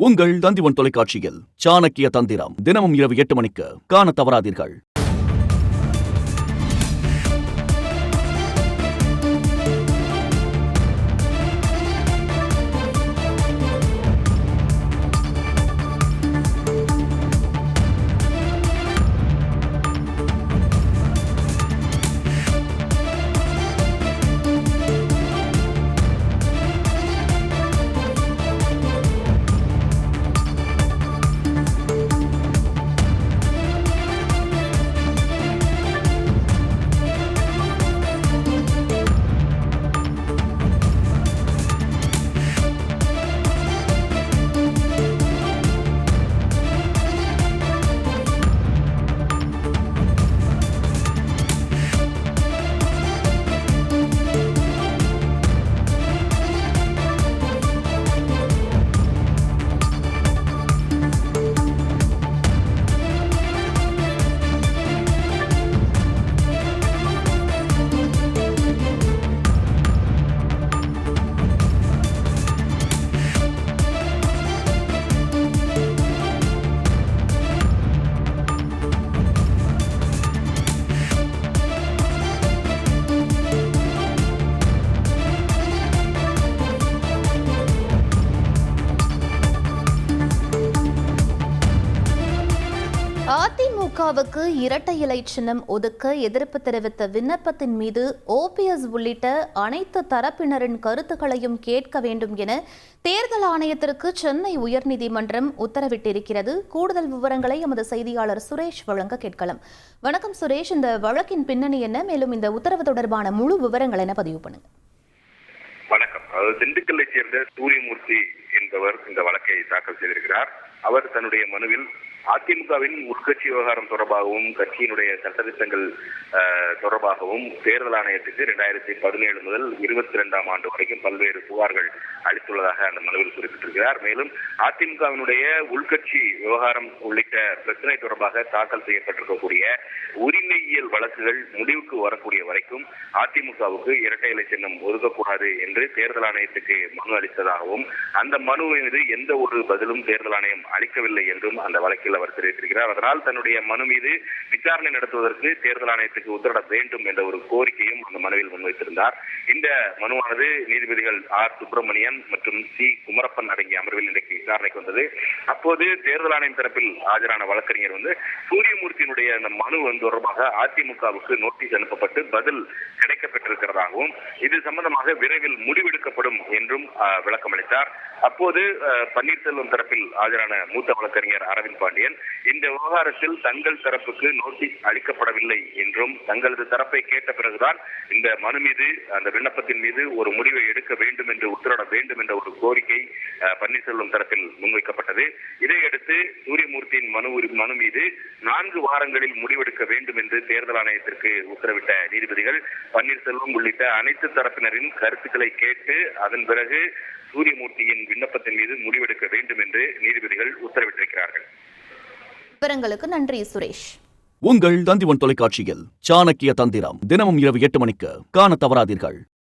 உங்கள் தந்திவன் தொலைக்காட்சியில் சாணக்கிய தந்திரம் தினமும் இரவு 8 மணிக்கு காண தவறாதீர்கள். அதிமுகவுக்கு இரட்டை இலை சின்னம் ஒதுக்க எதிர்ப்பு தெரிவித்த விண்ணப்பத்தின் மீது ஓபிஎஸ் உள்ளிட்ட அனைத்து தரப்பினரின் கருத்துக்களையும் கேட்க வேண்டும் என தேர்தல் ஆணையத்திற்கு சென்னை உயர்நீதிமன்றம் உத்தரவிட்டிருக்கிறது. கூடுதல் விவரங்களை எமது செய்தியாளர் சுரேஷ் வழங்க கேட்கலாம். வணக்கம் சுரேஷ், இந்த வழக்கின் பின்னணி என்ன, மேலும் இந்த உத்தரவு தொடர்பான முழு விவரங்கள் என பதிவு பண்ணுங்க. வணக்கம். திண்டுக்கல்லை சேர்ந்த சூரியமூர்த்தி என்பவர் இந்த வழக்கை தாக்கல் செய்திருக்கிறார். அவர் தன்னுடைய மனுவில் அதிமுகவின் உட்கட்சி விவகாரம் தொடர்பாகவும் கட்சியினுடைய சட்டத்திட்டங்கள் தொடர்பாகவும் தேர்தல் ஆணையத்துக்கு 2017 முதல் 22ஆம் ஆண்டு வரைக்கும் பல்வேறு புகார்கள் அளித்துள்ளதாக அந்த மனுவில் குறிப்பிட்டிருக்கிறார். மேலும் அதிமுகவினுடைய உள்கட்சி விவகாரம் உள்ளிட்ட பிரச்சனை தொடர்பாக தாக்கல் செய்யப்பட்டிருக்கக்கூடிய உரிமையியல் வழக்குகள் முடிவுக்கு வரக்கூடிய வரைக்கும் அதிமுகவுக்கு இரட்டை இலை சின்னம் ஒதுக்கக்கூடாது என்று தேர்தல் ஆணையத்துக்கு மனு அளித்ததாகவும் அந்த மனு மீது எந்த ஒரு பதிலும் தேர்தல் ஆணையம் அளிக்கவில்லை என்றும் அந்த வழக்கில் அவர் தெரிவித்திருக்கிறார். அதனால் தன்னுடைய மனு மீது விசாரணை நடத்துவதற்கு தேர்தல் ஆணையத்துக்கு உத்தரவிட வேண்டும் என்ற ஒரு கோரிக்கையும் அந்த மனுவில் முன்வைத்திருந்தார். இந்த மனுவானது நீதிபதிகள் ஆர் சுப்பிரமணியன் மற்றும் சி குமரப்பன் அடங்கிய அமர்வில் இன்றைக்கு விசாரணைக்கு வந்தது. அப்போது தேர்தல் ஆணையம் தரப்பில் ஆஜரான வழக்கறிஞர் சூரியமூர்த்தியினுடைய அந்த மனு தொடர்பாக அதிமுகவுக்கு நோட்டீஸ் அனுப்பப்பட்டு பதில் கிடைக்கப்பட்டிருக்கிறதாகவும் இது சம்பந்தமாக விரைவில் முடிவெடுக்கப்படும் என்றும் விளக்கம் அளித்தார். அப்போது பன்னீர்செல்வம் தரப்பில் ஆஜரான மூத்த வழக்கறிஞர் அரவிந்த் பாண்டியன் இந்த விவகாரத்தில் தங்கள் தரப்புக்கு நோட்டீஸ் அளிக்கப்படவில்லை என்றும் தங்களது தரப்பை கேட்ட பிறகுதான் இந்த மனு மீது அந்த விண்ணப்பத்தின் மீது ஒரு முடிவை எடுக்க வேண்டும் என்று உத்தரவிட வேண்டும் என்ற ஒரு கோரிக்கை பன்னீர்செல்வம் தரப்பில் முன்வைக்கப்பட்டது. இதையடுத்து சூரியமூர்த்தியின் மனு மீது 4 வாரங்களில் முடிவெடுக்க வேண்டும் என்று தேர்தல் ஆணையத்திற்கு உத்தரவிட்ட நீதிபதிகள் பன்னீர்செல்வம் உள்ளிட்ட அனைத்து தரப்பினரின் கருத்துக்களை கேட்டு அதன் பிறகு சூரியமூர்த்தியின் விண்ணப்பத்தின் மீது முடிவெடுக்க வேண்டும் என்று நீதிபதிகள் உத்தரவிட்டிருக்கிறார்கள். விவரங்களுக்கு நன்றி சுரேஷ். உங்கள் தந்திவன் தொலைக்காட்சியில் சாணக்கிய தந்திரம் தினமும் இரவு 8 மணிக்கு காண தவறாதீர்கள்.